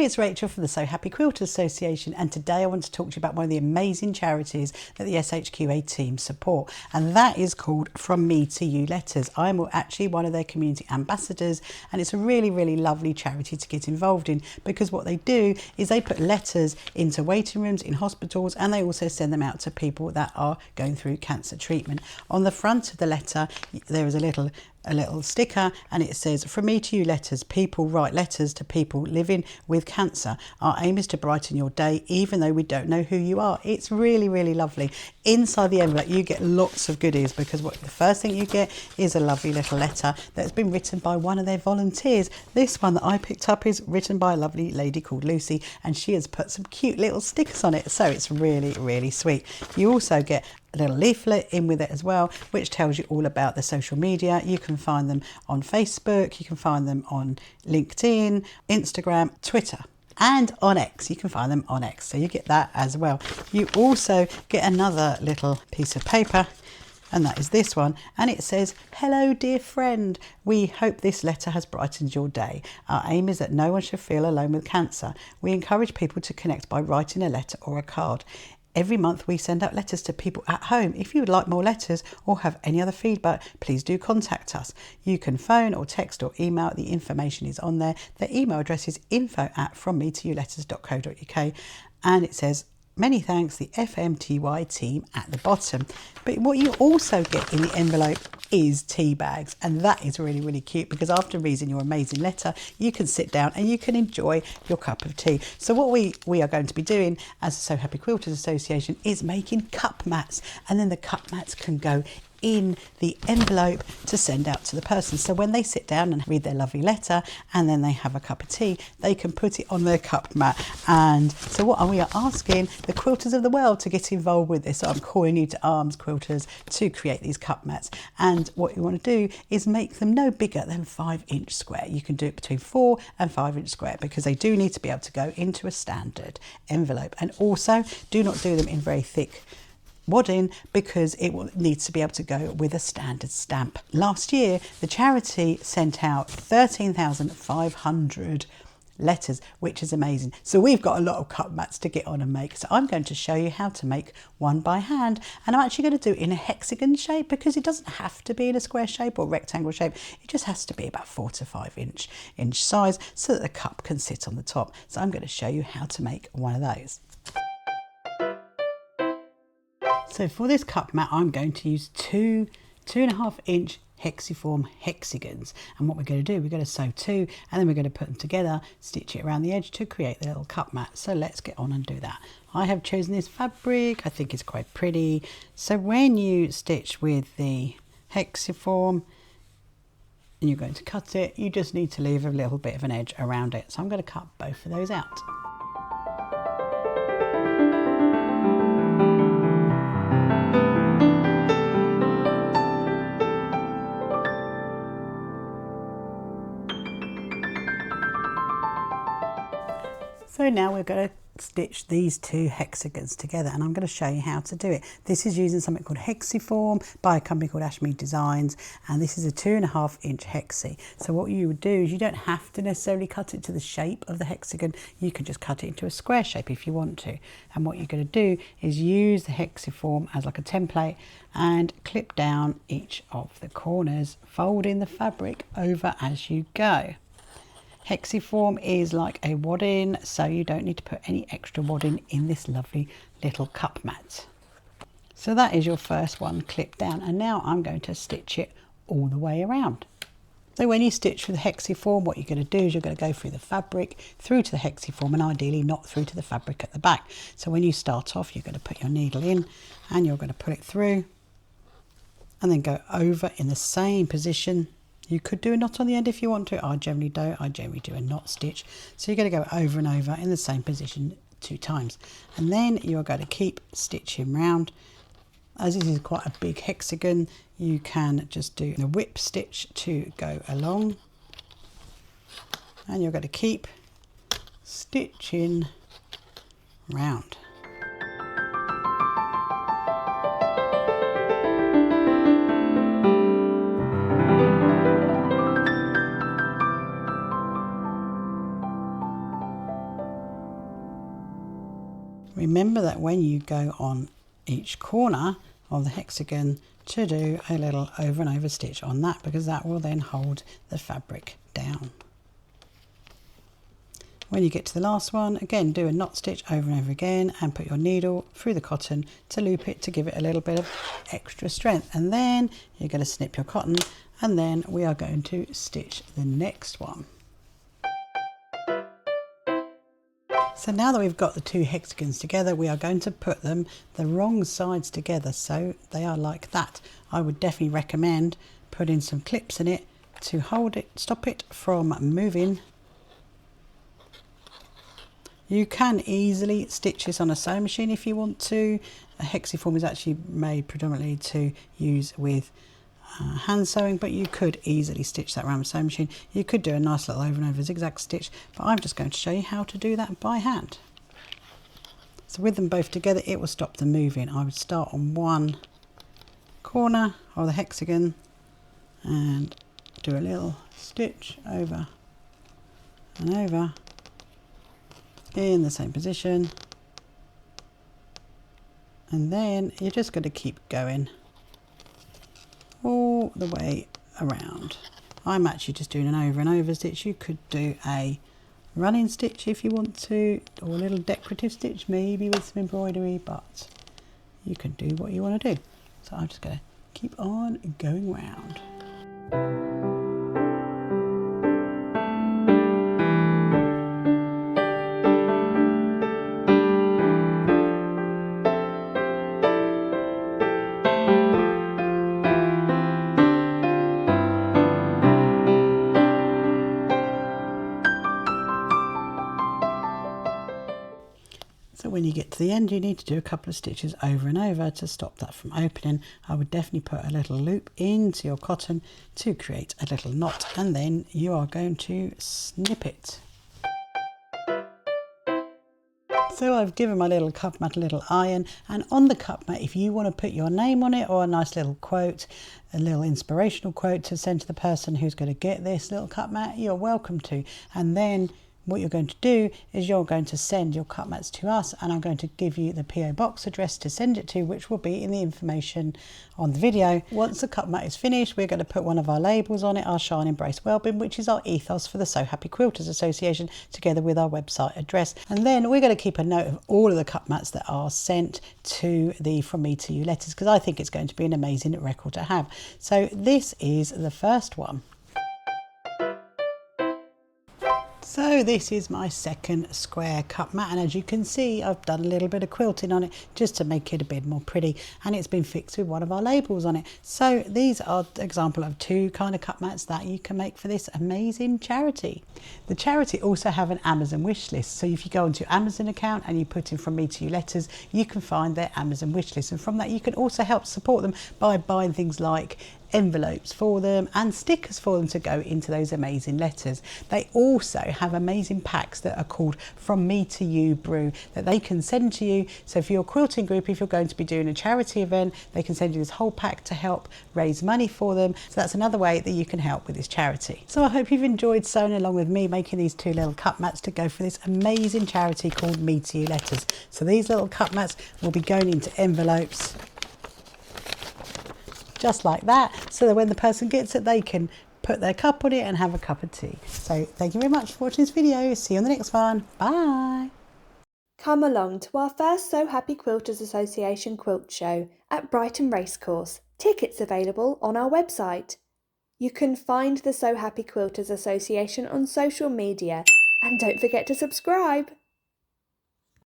it's Rachel from the So Happy Quilters Association, and today I want to talk to you about one of the amazing charities that the SHQA team support, and that is called From Me to You Letters. I'm actually one of their community ambassadors, and it's a really, really lovely charity to get involved in, because what they do is they put letters into waiting rooms in hospitals, and they also send them out to people that are going through cancer treatment. On the front of the letter there is a little sticker, and it says, "From me to you letters, people write letters to people living with cancer. Our aim is to brighten your day even though we don't know who you are." It's really, really lovely. Inside the envelope you get lots of goodies, because the first thing you get is a lovely little letter that's been written by one of their volunteers. This one that I picked up is written by a lovely lady called Lucy, and she has put some cute little stickers on it, so it's really, really sweet. You also get a little leaflet in with it as well, which tells you all about the social media. You can find them on Facebook, you can find them on LinkedIn, Instagram, Twitter, and on X. You can find them on X, so you get that as well. You also get another little piece of paper, and that is this one, and it says, "Hello dear friend, we hope this letter has brightened your day. Our aim is that no one should feel alone with cancer. We encourage people to connect by writing a letter or a card. Every month we send out letters to people at home. If you would like more letters or have any other feedback, please do contact us. You can phone or text or email. The information is on there. The email address is info@frommetouletters.co.uk, and it says, many thanks, the FMTY team at the bottom. But what you also get in the envelope is tea bags, and that is really, really cute, because after reading your amazing letter you can sit down and you can enjoy your cup of tea. So what we are going to be doing as the So Happy Quilters Association is making cup mats, and then the cup mats can go in the envelope to send out to the person. So when they sit down and read their lovely letter and then they have a cup of tea, they can put it on their cup mat. And so what we are asking the quilters of the world to get involved with this. So I'm calling you to arms, quilters, to create these cup mats. And what you want to do is make them no bigger than 5-inch square. You can do it between 4 and 5-inch square, because they do need to be able to go into a standard envelope. And also do not do them in very thick wadding, because it needs to be able to go with a standard stamp. Last year the charity sent out 13,500 letters, which is amazing. So we've got a lot of cup mats to get on and make. So I'm going to show you how to make one by hand, and I'm actually going to do it in a hexagon shape, because it doesn't have to be in a square shape or rectangle shape. It just has to be about 4 to 5 inch size, so that the cup can sit on the top. So I'm going to show you how to make one of those. So for this cup mat I'm going to use 2.5-inch hexiform hexagons, and what we're going to do, we're going to sew 2 and then we're going to put them together, stitch it around the edge to create the little cup mat. So let's get on and do that. I have chosen this fabric, I think it's quite pretty. So when you stitch with the hexiform and you're going to cut it, you just need to leave a little bit of an edge around it. So I'm going to cut both of those out. So now we're going to stitch these 2 hexagons together, and I'm going to show you how to do it. This is using something called Hexiform by a company called Ashmead Designs, and this is a 2.5-inch hexi. So what you would do is, you don't have to necessarily cut it to the shape of the hexagon, you can just cut it into a square shape if you want to. And what you're going to do is use the Hexiform as like a template and clip down each of the corners, folding the fabric over as you go. Hexiform is like a wadding, so you don't need to put any extra wadding in this lovely little cup mat. So that is your first one clipped down, and now I'm going to stitch it all the way around. So when you stitch with the Hexiform, what you're going to do is you're going to go through the fabric, through to the Hexiform, and ideally not through to the fabric at the back. So when you start off, you're going to put your needle in and you're going to put it through and then go over in the same position. You could do a knot on the end if you want to. I generally don't. I generally do a knot stitch. So you're going to go over and over in the same position 2 times. And then you're going to keep stitching round. As this is quite a big hexagon, you can just do a whip stitch to go along. And you're going to keep stitching round. remember that when you go on each corner of the hexagon to do a little over and over stitch on that, because that will then hold the fabric down. When you get to the last one, again do a knot stitch over and over again and put your needle through the cotton to loop it to give it a little bit of extra strength, and then you're going to snip your cotton, and then we are going to stitch the next one. So now that we've got the two hexagons together, we are going to put them the wrong sides together, so they are like that. I would definitely recommend putting some clips in it to hold it, stop it from moving. You can easily stitch this on a sewing machine if you want to. A hexiform is actually made predominantly to use with hand sewing, but you could easily stitch that around a sewing machine. You could do a nice little over and over zigzag stitch, but I'm just going to show you how to do that by hand. So with them both together, it will stop them moving. I would start on one corner of the hexagon and do a little stitch over and over in the same position, and then you're just going to keep going all the way around. I'm actually just doing an over and over stitch. You could do a running stitch if you want to, or a little decorative stitch maybe with some embroidery, but you can do what you want to do. So I'm just going to keep on going round. So when you get to the end, you need to do a couple of stitches over and over to stop that from opening. I would definitely put a little loop into your cotton to create a little knot, and then you are going to snip it. So I've given my little cup mat a little iron, and on the cup mat, if you want to put your name on it or a nice little quote, a little inspirational quote to send to the person who's going to get this little cup mat, you're welcome to. And then what you're going to do is you're going to send your cut mats to us, and I'm going to give you the PO box address to send it to, which will be in the information on the video. Once the cut mat is finished, we're going to put one of our labels on it, our Shine, Embrace, Wellbeing, which is our ethos for the So Happy Quilters Association, together with our website address. And then we're going to keep a note of all of the cut mats that are sent to the From Me to You letters, because I think it's going to be an amazing record to have. So this is the first one. So this is my second square cut mat, and as you can see, I've done a little bit of quilting on it just to make it a bit more pretty, and it's been fixed with one of our labels on it. So these are an example of two kind of cut mats that you can make for this amazing charity. The charity also have an Amazon wish list, so if you go onto your Amazon account and you put in From Me to You letters, you can find their Amazon wish list, and from that you can also help support them by buying things like envelopes for them and stickers for them to go into those amazing letters. They also have amazing packs that are called From Me to You Brew that they can send to you. So for your quilting group, if you're going to be doing a charity event, they can send you this whole pack to help raise money for them. So that's another way that you can help with this charity. So I hope you've enjoyed sewing along with me, making these two little cut mats to go for this amazing charity called Me to You letters. So these little cut mats will be going into envelopes just like that, so that when the person gets it, they can put their cup on it and have a cup of tea. So thank you very much for watching this video. See you on the next one. Bye. Come along to our first So Happy Quilters Association quilt show at Brighton Racecourse. Tickets available on our website. You can find the So Happy Quilters Association on social media, and don't forget to subscribe.